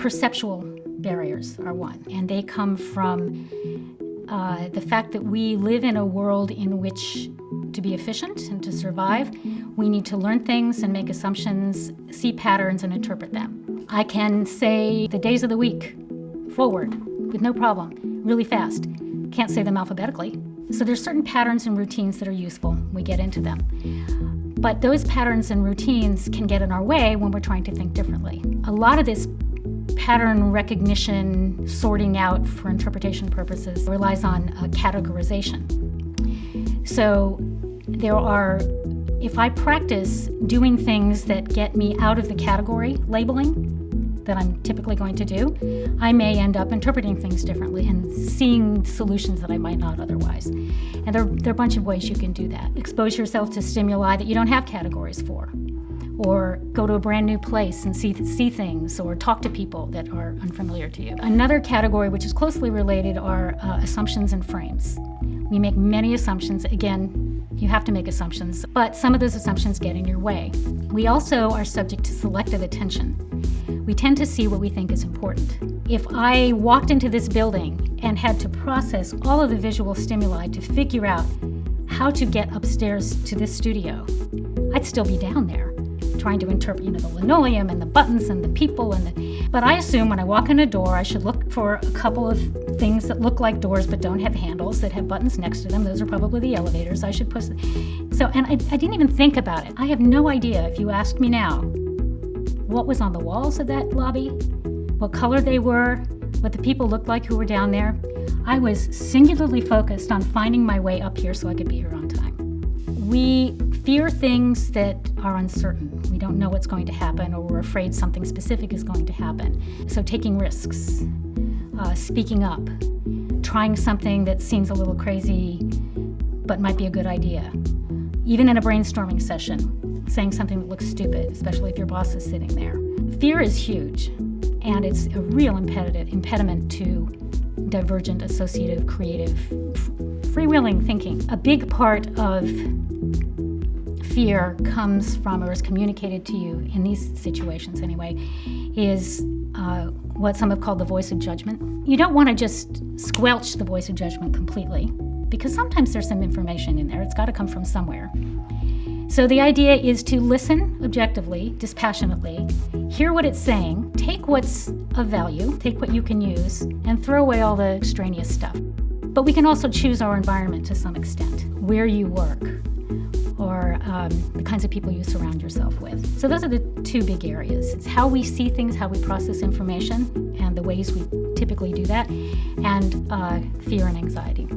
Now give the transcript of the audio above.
Perceptual barriers are one, and they come from the fact that we live in a world in which to be efficient and to survive, we need to learn things and make assumptions, see patterns, and interpret them. I can say the days of the week forward with no problem, really fast. Can't say them alphabetically. So there's certain patterns and routines that are useful. We get into them. But those patterns and routines can get in our way when we're trying to think differently. A lot of this pattern recognition, sorting out for interpretation purposes, relies on categorization. So if I practice doing things that get me out of the category labeling that I'm typically going to do, I may end up interpreting things differently and seeing solutions that I might not otherwise. And there are a bunch of ways you can do that. Expose yourself to stimuli that you don't have categories for, or go to a brand new place and see things, or talk to people that are unfamiliar to you. Another category which is closely related are assumptions and frames. We make many assumptions. Again, you have to make assumptions, but some of those assumptions get in your way. We also are subject to selective attention. We tend to see what we think is important. If I walked into this building and had to process all of the visual stimuli to figure out how to get upstairs to this studio, I'd still be down there trying to interpret, the linoleum and the buttons and the people but I assume when I walk in a door, I should look for a couple of things that look like doors but don't have handles, that have buttons next to them. Those are probably the elevators. I should push. And I didn't even think about it. I have no idea, if you asked me now, what was on the walls of that lobby, what color they were, what the people looked like who were down there. I was singularly focused on finding my way up here so I could be here on time. We fear things that are uncertain. We don't know what's going to happen, or we're afraid something specific is going to happen. So taking risks, speaking up, trying something that seems a little crazy but might be a good idea. Even in a brainstorming session, saying something that looks stupid, especially if your boss is sitting there. Fear is huge, and it's a real impediment to divergent, associative, creative, freewheeling thinking. A big part of fear comes from, or is communicated to you in these situations anyway, is what some have called the voice of judgment. You don't want to just squelch the voice of judgment completely, because sometimes there's some information in there. It's got to come from somewhere. So the idea is to listen objectively, dispassionately, hear what it's saying, take what's of value, take what you can use, and throw away all the extraneous stuff. But we can also choose our environment to some extent, where you work, or the kinds of people you surround yourself with. So those are the two big areas. It's how we see things, how we process information, and the ways we typically do that, and fear and anxiety.